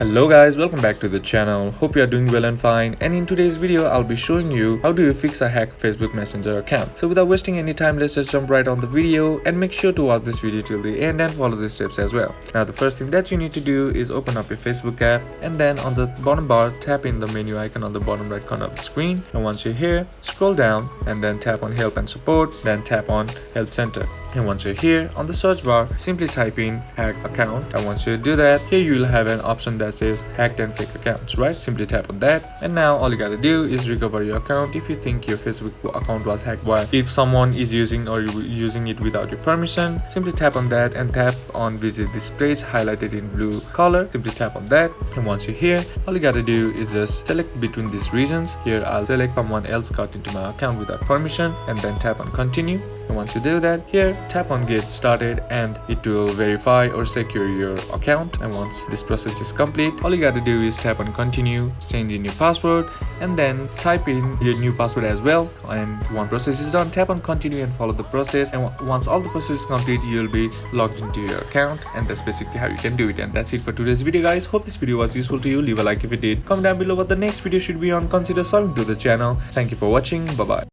Hello guys, welcome back to the channel. Hope you are doing well and fine, and in today's video I'll be showing you how do you fix a hacked Facebook Messenger account. So without wasting any time, let's just jump right on the video, and make sure to watch this video till the end and follow the steps as well. Now the first thing that you need to do is open up your Facebook app, and then on the bottom bar tap in the menu icon on the bottom right corner of the screen, and once you're here, scroll down and then tap on help and support, then tap on health center. And once you're here on the search bar, simply type in hack account, and once you do that, here you'll have an option that says hacked and fake accounts, right? Simply tap on that, and now all you gotta do is recover your account if you think your Facebook account was hacked by if someone is using or using it without your permission. Simply tap on that and tap on visit this page highlighted in blue color. Simply tap on that, and once you're here, all you gotta do is just select between these regions. Here I'll select someone else got into my account without permission, and then tap on continue. And once you do that, here tap on get started, and it will verify or secure your account. And once this process is complete, all you gotta do is tap on continue, change in your password, and then type in your new password as well. And once process is done, tap on continue and follow the process. And once all the process is complete, you'll be logged into your account, and that's basically how you can do it. And that's it for today's video guys. Hope this video was useful to you. Leave a like if it did, comment down below what the next video should be on, consider subscribing to the channel. Thank you for watching. Bye bye.